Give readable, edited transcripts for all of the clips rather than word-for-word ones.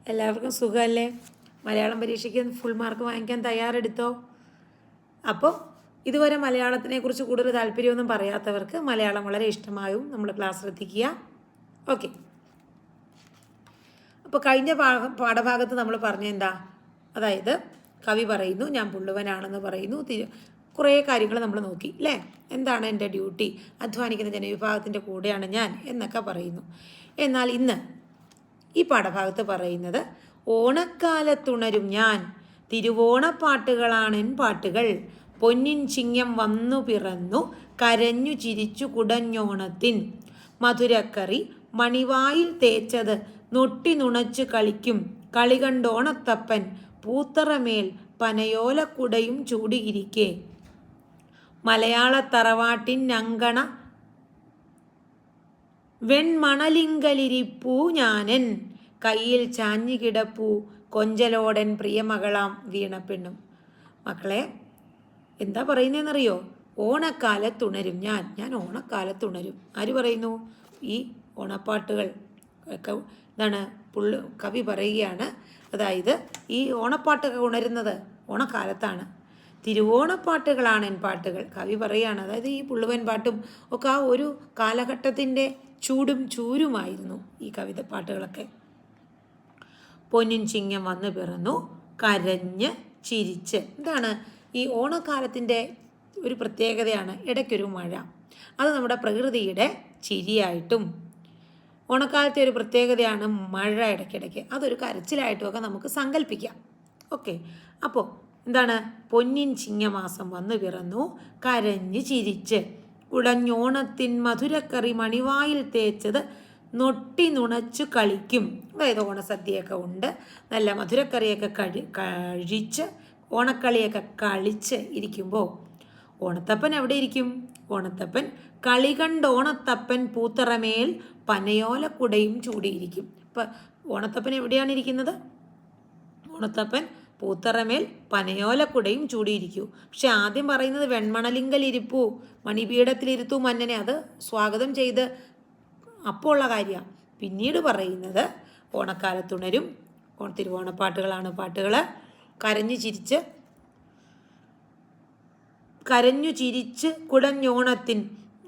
എല്ലാവർക്കും സുഖമല്ലേ? മലയാളം പരീക്ഷയ്ക്ക് ഫുൾ മാർക്ക് വാങ്ങിക്കാൻ തയ്യാറെടുത്തോ? അപ്പോൾ ഇതുവരെ മലയാളത്തിനെക്കുറിച്ച് കൂടുതൽ താല്പര്യമൊന്നും പറയാത്തവർക്ക് മലയാളം വളരെ ഇഷ്ടമായും നമ്മൾ ക്ലാസ് ശ്രദ്ധിക്കുക. ഓക്കെ, അപ്പോൾ കഴിഞ്ഞ പാഠഭാഗത്ത് നമ്മൾ പറഞ്ഞ എന്താ, അതായത് കവി പറയുന്നു ഞാൻ പുള്ളുവനാണെന്ന് പറയുന്നു, കുറേ കാര്യങ്ങൾ നമ്മൾ നോക്കി അല്ലേ. എന്താണ് എൻ്റെ ഡ്യൂട്ടി, അധ്വാനിക്കുന്ന ജനവിഭാഗത്തിൻ്റെ കൂടെയാണ് ഞാൻ എന്നൊക്കെ പറയുന്നു. എന്നാൽ ഇന്ന് ഈ പാഠഭാഗത്ത് പറയുന്നത് ഓണക്കാലത്തുണരും ഞാൻ, തിരുവോണപ്പാട്ടുകളാണെൻ പാട്ടുകൾ, പൊന്നിൻ ചിങ്ങം വന്നു പിറന്നു കരഞ്ഞു ചിരിച്ചു കുടഞ്ഞോണത്തിൻ, മധുരക്കറി മണിവായിൽ തേച്ചത് നൊട്ടി നുണച്ചു കളിക്കും, കളി കണ്ടോണത്തപ്പൻ പൂത്തറമേൽ പനയോലക്കുടയും ചൂടിയിരിക്കെ, മലയാളത്തറവാട്ടിൻ അങ്കണ വെൺമണലിങ്കലിരിപ്പൂ ഞാനൻ, കയ്യിൽ ചാഞ്ഞു കിടപ്പൂ കൊഞ്ചലോടൻ പ്രിയമകളാം വീണപ്പെണ്ണും. മക്കളെ എന്താ പറയുന്നതെന്നറിയോ? ഓണക്കാലത്തുണരും ഞാൻ ഓണക്കാലത്തുണരും. ആര് പറയുന്നു? ഈ ഓണപ്പാട്ടുകൾ ഒക്കെ എന്താണ് കവി പറയുകയാണ്. അതായത് ഈ ഓണപ്പാട്ടൊക്കെ ഉണരുന്നത് ഓണക്കാലത്താണ്. തിരുവോണപ്പാട്ടുകളാണ് എൻ പാട്ടുകൾ, കവി പറയുകയാണ്. അതായത് ഈ പുള്ളുവൻ പാട്ടും ഒക്കെ ആ ഒരു കാലഘട്ടത്തിൻ്റെ ചൂടും ചൂരുമായിരുന്നു ഈ കവിത പാട്ടുകളൊക്കെ. പൊന്നിൻ ചിങ്ങം വന്നു പിറന്നു കരഞ്ഞ് ചിരിച്ച്, എന്താണ് ഈ ഓണക്കാലത്തിൻ്റെ ഒരു പ്രത്യേകതയാണ് ഇടയ്ക്കൊരു മഴ. അത് നമ്മുടെ പ്രകൃതിയുടെ ചിരിയായിട്ടും, ഓണക്കാലത്തെ ഒരു പ്രത്യേകതയാണ് മഴ ഇടയ്ക്കിടയ്ക്ക്, അതൊരു കരച്ചിലായിട്ടുമൊക്കെ നമുക്ക് സങ്കല്പിക്കാം. ഓക്കെ, അപ്പോൾ എന്താണ്, പൊന്നിൻ ചിങ്ങമാസം വന്നു പിറന്നു കരഞ്ഞ് ചിരിച്ച് കുടഞ്ഞോണത്തിൻ മധുരക്കറി മണിവായിൽ തേച്ചത് നൊട്ടി നുണച്ചു കളിക്കും. അതായത് ഓണസദ്യയൊക്കെ ഉണ്ട്, നല്ല മധുരക്കറിയൊക്കെ കഴിച്ച് ഓണക്കളിയൊക്കെ കളിച്ച് ഇരിക്കുമ്പോൾ ഓണത്തപ്പൻ എവിടെ ഇരിക്കും? ഓണത്തപ്പൻ കളി കണ്ടോണത്തപ്പൻ പൂത്തറമേൽ പനയോലക്കുടയും ചൂടിയിരിക്കും. ഇപ്പം ഓണത്തപ്പൻ എവിടെയാണ് ഇരിക്കുന്നത്? ഓണത്തപ്പൻ പൂത്തറമേൽ പനയോലക്കുടയും ചൂടിയിരിക്കൂ. പക്ഷെ ആദ്യം പറയുന്നത് വെൺമണലിങ്കലിരിപ്പൂ മണിപീഠത്തിലിരുത്തു മന്നനെ, അത് സ്വാഗതം ചെയ്ത് അപ്പോൾ ഉള്ള കാര്യമാണ്. പിന്നീട് പറയുന്നത് ഓണക്കാലത്തുണരും, തിരുവോണപ്പാട്ടുകളാണ് പാട്ടുകൾ. കരഞ്ഞു ചിരിച്ച് കുടഞ്ഞോണത്തിൻ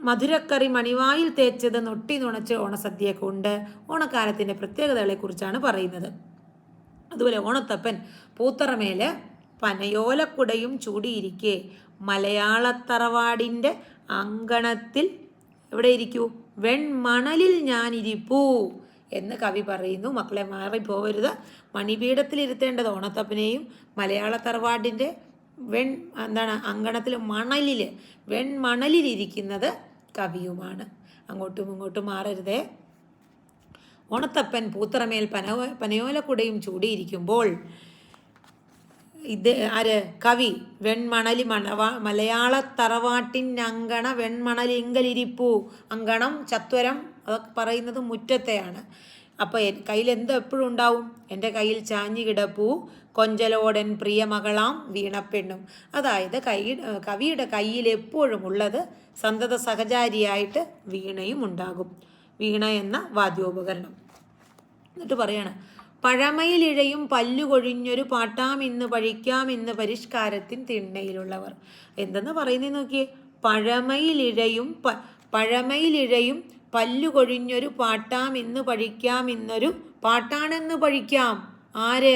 മധുരക്കറി മണിവായിൽ തേച്ചത് നൊട്ടി നുണച്ച് ഓണസദ്യയൊക്കെ ഉണ്ട്. ഓണക്കാലത്തിൻ്റെ പ്രത്യേകതകളെക്കുറിച്ചാണ് പറയുന്നത്. അതുപോലെ ഓണത്തപ്പൻ പൂത്തറമേല് പനയോലക്കുടയും ചൂടിയിരിക്കെ മലയാളത്തറവാടിൻ്റെ അങ്കണത്തിൽ എവിടെ ഇരിക്കൂ? വെൺമണലിൽ ഞാനിരിപ്പൂ എന്ന് കവി പറയുന്നു. മക്കളെ മാറിപ്പോവരുത്. മണിപീഠത്തിലിരുത്തേണ്ടത് ഓണത്തപ്പനെയും മലയാളത്തറവാടിൻ്റെ അങ്കണത്തിൽ വെൺമണലിലിരിക്കുന്നത് കവിയുമാണ്. അങ്ങോട്ടും ഇങ്ങോട്ടും മാറരുതേ. ഓണത്തപ്പൻ പൂത്തറമേൽ പനയോലക്കുടയും ചൂടിയിരിക്കുമ്പോൾ ഇത് ആര്? കവി. വെൺമണലി മലയാളത്തറവാട്ടിൻ അങ്കണ വെൺമണലിങ്കലിരിപ്പൂ. അങ്കണം, ചത്വരം അതൊക്കെ പറയുന്നത് മുറ്റത്തെയാണ്. അപ്പോൾ കയ്യിൽ എന്ത് എപ്പോഴും ഉണ്ടാവും? എൻ്റെ കയ്യിൽ ചാഞ്ഞു കിടപ്പൂ കൊഞ്ചലോടൻ പ്രിയമകളാം വീണപ്പെണ്ണും. അതായത് കവിയുടെ കയ്യിൽ എപ്പോഴും ഉള്ളത് സന്തത സഹചാരിയായിട്ട് വീണയും ഉണ്ടാകും. വീണ എന്ന വാദ്യോപകരണം. എന്നിട്ട് പറയാണ്, പഴമയിലിഴയും പല്ലുകൊഴിഞ്ഞൊരു പാട്ടാമിന്ന് പഴിക്കാമിന്ന് പരിഷ്കാരത്തിൻ തിണ്ണയിലുള്ളവർ. എന്തെന്ന് പറയുന്നത് നോക്കിയേ. പഴമയിലിഴയും പല്ലുകൊഴിഞ്ഞൊരു പാട്ടാമിന്ന് പഴിക്കാമിന്നൊരു പാട്ടാണെന്ന് പഴിക്കാം. ആര്?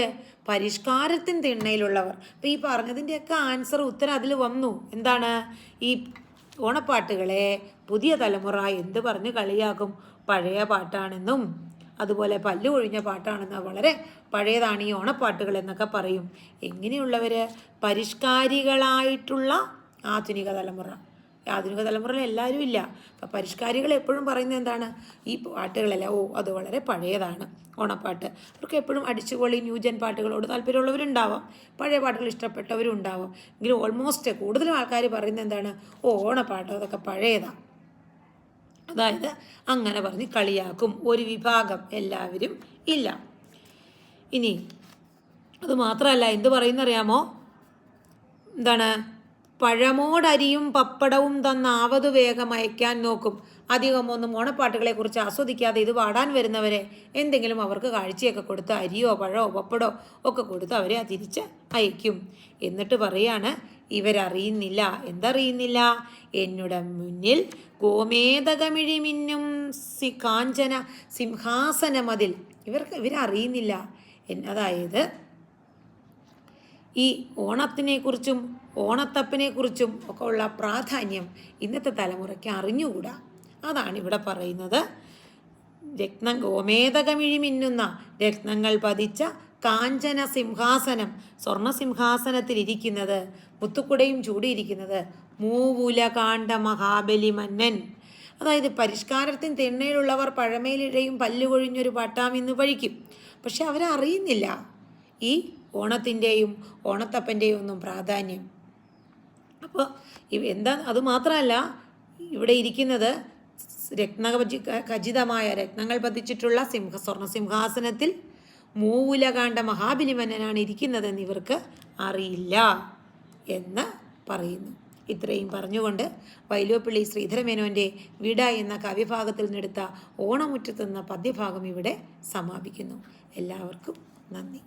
പരിഷ്കാരത്തിൻ തിണ്ണയിലുള്ളവർ. അപ്പം ഈ പറഞ്ഞതിൻ്റെയൊക്കെ ഉത്തരം അതിൽ വന്നു. എന്താണ്? ഈ ഓണപ്പാട്ടുകളെ പുതിയ തലമുറ എന്ത് പറഞ്ഞ് കളിയാക്കും? പഴയ പാട്ടാണെന്നും അതുപോലെ പല്ലു കൊഴിഞ്ഞ പാട്ടാണെന്നും വളരെ പഴയതാണ് ഈ ഓണപ്പാട്ടുകൾ എന്നൊക്കെ പറയും. എങ്ങനെയുള്ളവർ? പരിഷ്കാരികളായിട്ടുള്ള ആധുനിക തലമുറ. ആധുനിക തലമുറയിൽ എല്ലാവരും ഇല്ല. അപ്പം പരിഷ്കാരികൾ എപ്പോഴും പറയുന്നത് എന്താണ്? ഈ പാട്ടുകളല്ല, അത് വളരെ പഴയതാണ് ഓണപ്പാട്ട്. അവർക്ക് എപ്പോഴും അടിച്ചുപൊളി ന്യൂജൻ പാട്ടുകളോട് താല്പര്യമുള്ളവരുണ്ടാവാം, പഴയ പാട്ടുകൾ ഇഷ്ടപ്പെട്ടവരും ഉണ്ടാവാം. എങ്കിലും ഓൾമോസ്റ്റ് കൂടുതലും ആൾക്കാർ പറയുന്നത് എന്താണ്? ഓണപ്പാട്ട് അതൊക്കെ പഴയതാണ്. അതായത് അങ്ങനെ പറഞ്ഞ് കളിയാക്കും ഒരു വിഭാഗം, എല്ലാവരും ഇല്ല. ഇനി അത് മാത്രമല്ല, എന്ത് പറയുന്നറിയാമോ? എന്താണ്? പഴമോടരിയും പപ്പടവും തന്നാവതു വേഗം അയക്കാൻ നോക്കും. അധികമൊന്നും ഓണപ്പാട്ടുകളെക്കുറിച്ച് ആസ്വദിക്കാതെ ഇത് പാടാൻ വരുന്നവരെ എന്തെങ്കിലും അവർക്ക് കാഴ്ചയൊക്കെ കൊടുത്ത് അരിയോ പഴമോ പപ്പടോ ഒക്കെ കൊടുത്ത് അവരെ തിരിച്ച് അയക്കും. എന്നിട്ട് പറയാണ്, ഇവരറിയുന്നില്ല. എന്തറിയുന്നില്ല? എന്നുടെ മുന്നിൽ ഗോമേതകമിഴി മിന്നും കാഞ്ചന സിംഹാസനമതിൽ. ഇവരറിയുന്നില്ല. അതായത് ഈ ഓണത്തിനെക്കുറിച്ചും ഓണത്തപ്പനെക്കുറിച്ചും ഒക്കെ ഉള്ള പ്രാധാന്യം ഇന്നത്തെ തലമുറയ്ക്ക് അറിഞ്ഞുകൂടാ. അതാണ് ഇവിടെ പറയുന്നത്. ഗോമേതകമിഴി മിന്നുന്ന രത്നങ്ങൾ പതിച്ച കാഞ്ചന സിംഹാസനം, സ്വർണ്ണ സിംഹാസനത്തിലിരിക്കുന്നത്, മുത്തുക്കുടയും ചൂടിയിരിക്കുന്നത് മൂവുല കാണ്ട മഹാബലി മന്നൻ. അതായത് പരിഷ്കാരത്തിന് തിണ്ണയിലുള്ളവർ പഴമയിലിഴയും പല്ലുകൊഴിഞ്ഞൊരു പട്ടാമിന്ന് പഴിക്കും. പക്ഷെ അവരറിയുന്നില്ല ഈ ഓണത്തിൻ്റെയും ഓണത്തപ്പൻ്റെയും ഒന്നും പ്രാധാന്യം. അപ്പോൾ അതുമാത്രമല്ല, ഇവിടെ ഇരിക്കുന്നത് ഖചിതമായ രത്നങ്ങൾ പതിച്ചിട്ടുള്ള സ്വർണ്ണ സിംഹാസനത്തിൽ മൂവുലകാണ്ട മഹാബലിമന്നനാണ് ഇരിക്കുന്നതെന്ന് ഇവർക്ക് അറിയില്ല എന്ന് പറയുന്നു. ഇത്രയും പറഞ്ഞുകൊണ്ട് വൈലോപ്പിള്ളി ശ്രീധരമേനോൻ്റെ വിട എന്ന കവിഭാഗത്തിൽ നിന്നെടുത്ത ഓണമുറ്റത്തെന്ന പദ്യഭാഗം ഇവിടെ സമാപിക്കുന്നു. എല്ലാവർക്കും നന്ദി.